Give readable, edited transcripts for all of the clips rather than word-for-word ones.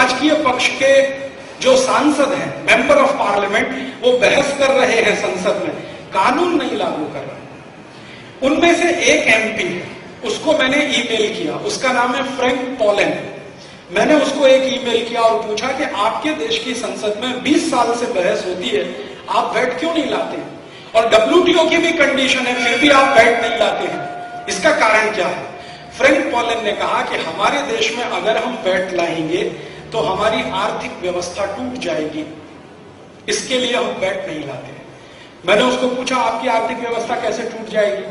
राजकीय पक्ष के जो सांसद हैं, मेंबर ऑफ पार्लियामेंट, वो बहस कर रहे हैं संसद में, कानून नहीं लागू कर रहे। उनमें से एक एमपी है, उसको मैंने ईमेल किया, उसका नाम है फ्रैंक पॉलन। मैंने उसको एक ईमेल किया और पूछा कि आपके देश की संसद में 20 साल से बहस होती है, आप वैट क्यों नहीं लाते? और WTO की भी कंडीशन है, फिर भी आप वैट नहीं लाते हैं, इसका कारण क्या है? फ्रैंक पॉलन ने कहा कि हमारे देश में अगर हम वैट लाएंगे तो हमारी आर्थिक व्यवस्था टूट जाएगी, इसके लिए हम वैट नहीं लाते। मैंने उसको पूछा आपकी आर्थिक व्यवस्था कैसे टूट जाएगी?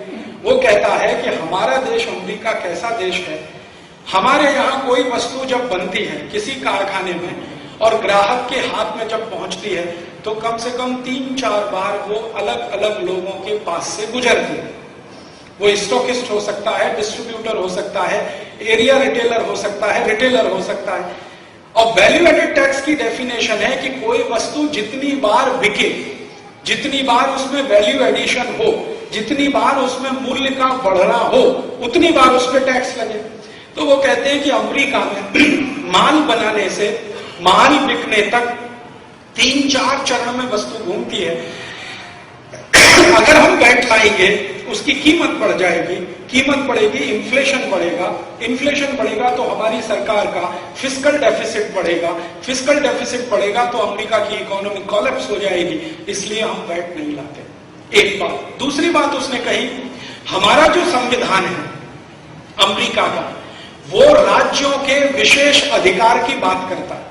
वो कहता है कि हमारा देश अमेरिका कैसा देश है, हमारे यहाँ कोई वस्तु जब बनती है किसी कारखाने में और ग्राहक के हाथ में जब पहुंचती है तो कम से कम 3-4 बार वो अलग अलग लोगों के पास से गुजरती है। वो स्टॉकिस्ट हो सकता है, डिस्ट्रीब्यूटर हो सकता है, एरिया रिटेलर हो सकता है, रिटेलर हो सकता है। और वैल्यू एडेड टैक्स की डेफिनेशन है कि कोई वस्तु जितनी बार बिके, जितनी बार उसमें वैल्यू एडिशन हो, जितनी बार उसमें मूल्य का बढ़ना हो, उतनी बार उस पर टैक्स लगे। तो वो कहते हैं कि अमेरिका में माल बनाने से माल बिकने तक 3-4 चरण में वस्तु घूमती है। अगर हम वैट लाएंगे उसकी कीमत बढ़ जाएगी, कीमत बढ़ेगी, इन्फ्लेशन बढ़ेगा, इन्फ्लेशन बढ़ेगा तो हमारी सरकार का फिस्कल डेफिसिट बढ़ेगा, फिस्कल डेफिसिट बढ़ेगा तो अमेरिका की इकोनॉमी कोलैप्स हो जाएगी, इसलिए हम वैट नहीं लाते। एक बात। दूसरी बात उसने कही, हमारा जो संविधान है अमेरिका का, वो राज्यों के विशेष अधिकार की बात करता है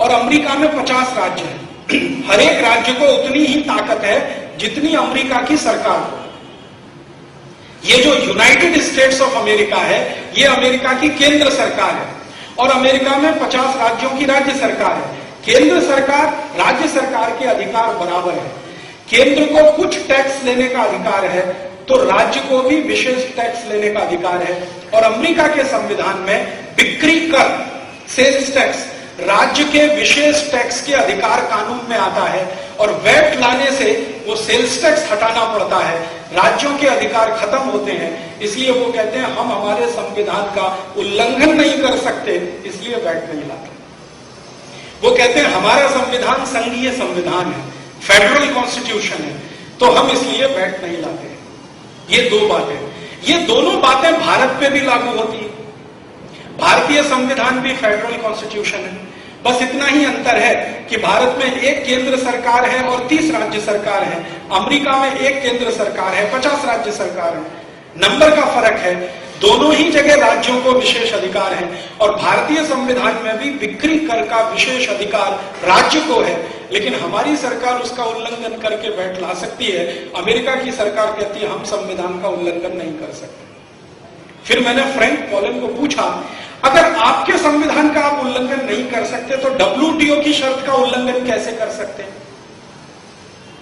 और अमेरिका में 50 राज्य हैं। हर एक राज्य को उतनी ही ताकत है जितनी अमेरिका की सरकार को। ये जो यूनाइटेड स्टेट्स ऑफ अमेरिका है, ये अमेरिका की केंद्र सरकार है और अमेरिका में 50 राज्यों की राज्य सरकार है। केंद्र सरकार राज्य सरकार के अधिकार बराबर है। केंद्र को कुछ टैक्स लेने का अधिकार है तो राज्य को भी विशेष टैक्स लेने का अधिकार है। और अमेरिका के संविधान में बिक्री कर, सेल्स टैक्स, राज्य के विशेष टैक्स के अधिकार कानून में आता है और वैट लाने से वो सेल्स टैक्स हटाना पड़ता है, राज्यों के अधिकार खत्म होते हैं। इसलिए वो कहते हैं हम हमारे संविधान का उल्लंघन नहीं कर सकते, इसलिए वैट नहीं लाते। वो कहते हैं हमारा संविधान संघीय संविधान है, फेडरल कॉन्स्टिट्यूशन है, तो हम इसलिए वैट नहीं लाते। ये दो बातें, ये दोनों बातें भारत पे भी लागू होती है। भारतीय संविधान भी फेडरल कॉन्स्टिट्यूशन है, बस इतना ही अंतर है कि भारत में एक केंद्र सरकार है और 30 राज्य सरकार है। अमेरिका में एक केंद्र सरकार है, 50 राज्य सरकार है। नंबर का फर्क है, दोनों ही जगह राज्यों को विशेष अधिकार है और भारतीय संविधान में भी बिक्री कर का विशेष अधिकार राज्य को है, लेकिन हमारी सरकार उसका उल्लंघन करके वैट ला सकती है। अमेरिका की सरकार कहती है हम संविधान का उल्लंघन नहीं कर सकते। फिर मैंने फ्रैंक पॉलन को पूछा, अगर आपके संविधान का आप उल्लंघन नहीं कर सकते तो WTO की शर्त का उल्लंघन कैसे कर सकते हैं?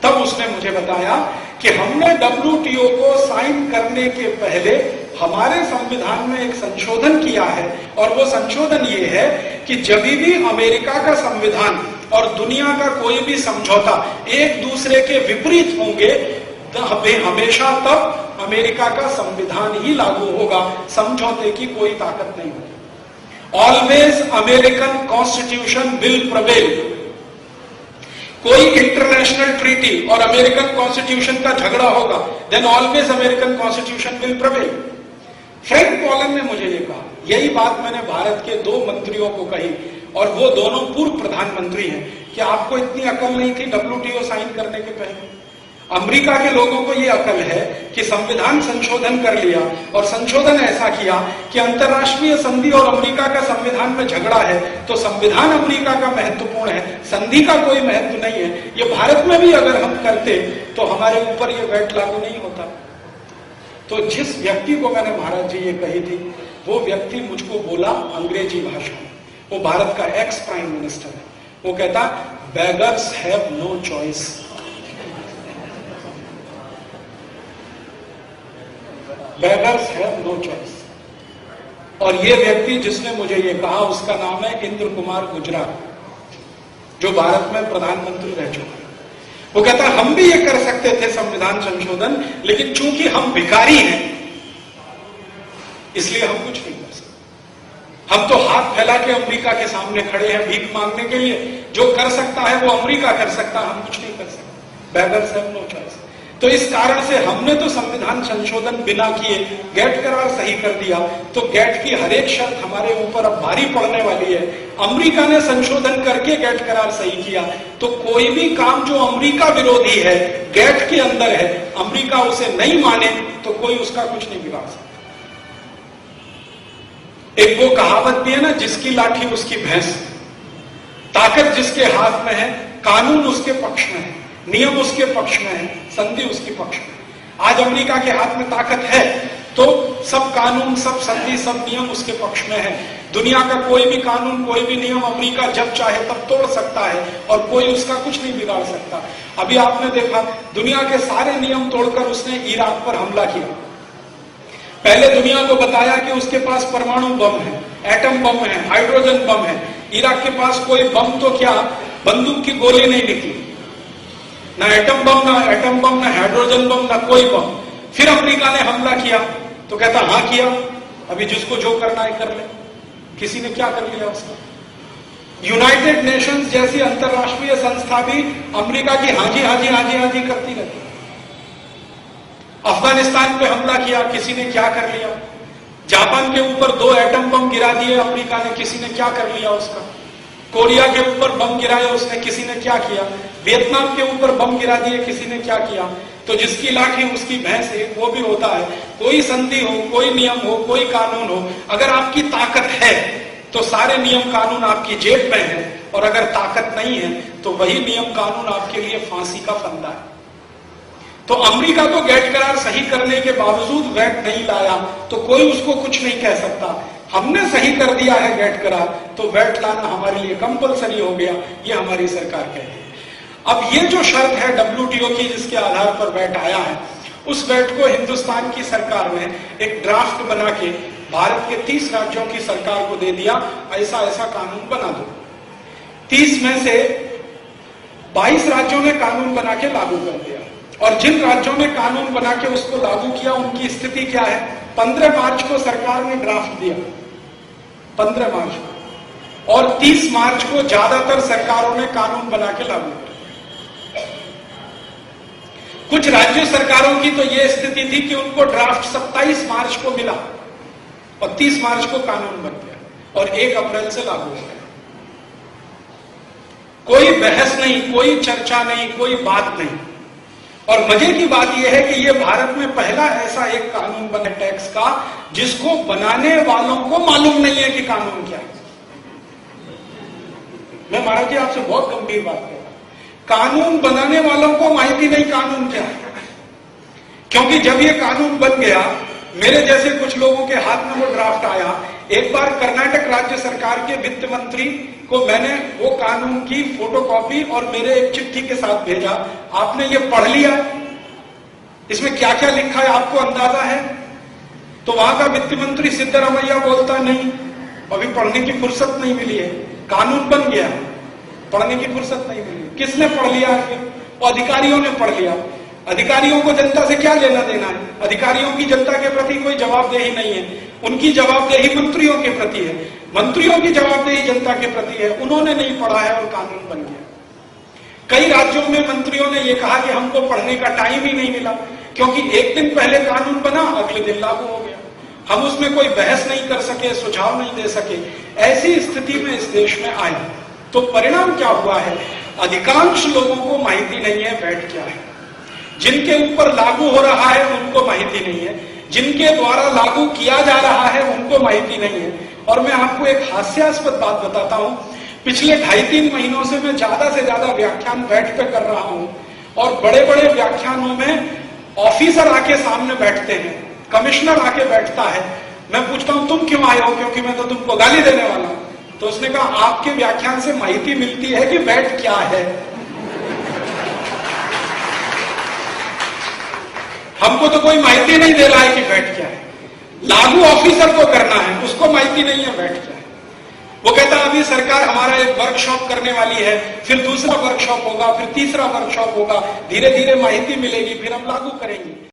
तब उसने मुझे बताया कि हमने WTO को साइन करने के पहले हमारे संविधान में एक संशोधन किया है और वो संशोधन ये है कि जब भी अमेरिका का संविधान और दुनिया का कोई भी समझौता एक दूसरे के विपरीत होंगे, हमेशा तब अमेरिका का संविधान ही लागू होगा, समझौते की कोई ताकत नहीं होगी। Always American constitution will prevail. कोई इंटरनेशनल ट्रीटी और अमेरिकन कॉन्स्टिट्यूशन का झगड़ा होगा, then always American constitution will prevail. Frank Pallone ने मुझे ये कहा, यही बात मैंने भारत के 2 मंत्रियों को कही और वो दोनों पूर्व प्रधानमंत्री हैं कि आपको इतनी अकल नहीं थी WTO साइन करने के पहले। अमेरिका के लोगों को ये अकल है कि संविधान संशोधन कर लिया और संशोधन ऐसा किया कि अंतर्राष्ट्रीय संधि और अमेरिका का संविधान में झगड़ा है तो संविधान अमेरिका का महत्वपूर्ण है, संधि का कोई महत्व नहीं है। ये भारत में भी अगर हम करते तो हमारे ऊपर ये वैट लागू नहीं होता। तो जिस व्यक्ति को मैंने भारत जी ये कही थी, वो व्यक्ति मुझको बोला अंग्रेजी भाषा में, वो भारत का एक्स प्राइम मिनिस्टर है। वो कहता beggars have no choice. Beggars have no choice. और ये व्यक्ति जिसने मुझे ये कहा उसका नाम है इंद्र कुमार गुजराल, जो भारत में प्रधानमंत्री रह चुके हैं। वो कहता हम भी ये कर सकते थे संविधान संशोधन, लेकिन चूंकि हम भिखारी हैं इसलिए हम कुछ नहीं कर सकते। हम तो हाथ फैला के अमेरिका के सामने खड़े हैं भीख मांगने के लिए। जो कर सकता है वो अमेरिका कर सकता है, हम कुछ नहीं कर सकते। Beggars have no choice. तो इस कारण से हमने तो संविधान संशोधन बिना किए गैट करार सही कर दिया, तो गैट की हर एक शर्त हमारे ऊपर अब भारी पड़ने वाली है। अमेरिका ने संशोधन करके गैट करार सही किया, तो कोई भी काम जो अमेरिका विरोधी है, गैट के अंदर है, अमेरिका उसे नहीं माने तो कोई उसका कुछ नहीं बिगाड़ सकता। एक वो कहावत भी है ना, जिसकी लाठी उसकी भैंस। ताकत जिसके हाथ में है, कानून उसके पक्ष में है, नियम उसके पक्ष में है, संधि उसके पक्ष में। आज अमेरिका के हाथ में ताकत है तो सब कानून, सब संधि, सब नियम उसके पक्ष में है। दुनिया का कोई भी कानून, कोई भी नियम अमेरिका जब चाहे तब तोड़ सकता है और कोई उसका कुछ नहीं बिगाड़ सकता। अभी आपने देखा, दुनिया के सारे नियम तोड़कर उसने इराक पर हमला किया। पहले दुनिया को बताया कि उसके पास परमाणु बम है, एटम बम है, हाइड्रोजन बम है। इराक के पास कोई बम तो क्या, बंदूक की गोली नहीं निकली, ना एटम बम, ना हाइड्रोजन बम, ना कोई बम। फिर अमेरिका ने हमला किया तो कहता हाँ किया, अभी जिसको जो करना है कर ले। किसी ने क्या कर लिया उसका? यूनाइटेड नेशंस जैसी अंतरराष्ट्रीय संस्था भी अमेरिका की हाजी हाजी हाजी हाजी करती रहती। अफगानिस्तान पे हमला किया, किसी ने क्या कर लिया? जापान के ऊपर 2 एटम बम गिरा दिए अमेरिका ने, किसी ने क्या कर लिया उसका? कोरिया के ऊपर बम गिराए उसने, किसी ने क्या किया? वियतनाम के ऊपर बम गिरा दिए, किसी ने क्या किया? तो जिसकी लाठी उसकी भैंस, एक वो भी होता है। कोई संधि हो, कोई नियम हो, कोई कानून हो, अगर आपकी ताकत है तो सारे नियम कानून आपकी जेब में है, और अगर ताकत नहीं है तो वही नियम कानून आपके लिए फांसी का फंदा है। तो अमेरिका को गैट करार सही करने के बावजूद वैट नहीं लाया तो कोई उसको कुछ नहीं कह सकता। हमने सही कर दिया है गैट करार, तो वैट लाना हमारे लिए कंपलसरी हो गया, ये हमारी सरकार कहती है। अब ये जो शर्त है WTO की जिसके आधार पर वैट आया है, उस वैट को हिंदुस्तान की सरकार ने एक ड्राफ्ट बना के भारत के 30 राज्यों की सरकार को दे दिया, ऐसा ऐसा कानून बना दो। 30 में से 22 राज्यों ने कानून बना के लागू कर दिया, और जिन राज्यों ने कानून बना के उसको लागू किया उनकी स्थिति क्या है? 15 मार्च को सरकार ने ड्राफ्ट दिया, 15 मार्च को, और 30 मार्च को ज्यादातर सरकारों ने कानून बना के लागू किया। कुछ राज्य सरकारों की तो यह स्थिति थी कि उनको ड्राफ्ट 27 मार्च को मिला और 30 मार्च को कानून बन गया और 1 अप्रैल से लागू हो गया। कोई बहस नहीं, कोई चर्चा नहीं, कोई बात नहीं। और मजे की बात यह है कि यह भारत में पहला ऐसा एक कानून बना टैक्स का जिसको बनाने वालों को मालूम नहीं है कि कानून क्या है। मैं महाराज जी आपसे बहुत गंभीर बात कर रहा हूं, कानून बनाने वालों को माहिती नहीं कानून क्या है। क्योंकि जब ये कानून बन गया, मेरे जैसे कुछ लोगों के हाथ में वो ड्राफ्ट आया। एक बार कर्नाटक राज्य सरकार के वित्त मंत्री को मैंने वो कानून की फोटोकॉपी और मेरे एक चिट्ठी के साथ भेजा, आपने ये पढ़ लिया, इसमें क्या क्या लिखा है आपको अंदाजा है? तो वहां का वित्त मंत्री सिद्धरामैया बोलता नहीं, अभी पढ़ने की फुर्सत नहीं मिली है, कानून बन गया, पढ़ने की फुर्सत नहीं मिली। किसने पढ़ लिया? अधिकारियों ने पढ़ लिया। अधिकारियों को जनता से क्या लेना देना है? अधिकारियों की जनता के प्रति कोई जवाबदेही नहीं है, उनकी जवाबदेही मंत्रियों के प्रति है, मंत्रियों की जवाबदेही जनता के प्रति है। उन्होंने नहीं पढ़ा है और कानून बन गया। कई राज्यों में मंत्रियों ने यह कहा कि हमको पढ़ने का टाइम ही नहीं मिला, क्योंकि एक दिन पहले कानून बना, अगले दिन लागू हो गया। हम उसमें कोई बहस नहीं कर सके, सुझाव नहीं दे सके। ऐसी स्थिति में इस देश में आए तो परिणाम क्या हुआ है? अधिकांश लोगों को माहिती नहीं है वैट क्या है। जिनके ऊपर लागू हो रहा है उनको माहिती नहीं है, जिनके द्वारा लागू किया जा रहा है उनको माहिती नहीं है। और मैं आपको एक हास्यास्पद बात बताता हूं, पिछले 2.5-3 महीनों से मैं ज्यादा से ज्यादा व्याख्यान वैट पे कर रहा हूं, और बड़े बड़े व्याख्यानों में ऑफिसर आके सामने बैठते हैं, कमिश्नर आके बैठता है। मैं पूछता हूं तुम क्यों आए हो? क्योंकि मैं तो तुमको गाली देने वाला हूं। तो उसने कहा आपके व्याख्यान से माहिती मिलती है कि वैट क्या है। हमको तो कोई माहिती नहीं दे रहा है कि वैट क्या है। लागू ऑफिसर को करना है, उसको माहिती नहीं है वैट क्या है। वो कहता है अभी सरकार हमारा एक वर्कशॉप करने वाली है, फिर दूसरा वर्कशॉप होगा, फिर तीसरा वर्कशॉप होगा, धीरे धीरे माहिती मिलेगी, फिर हम लागू करेंगे।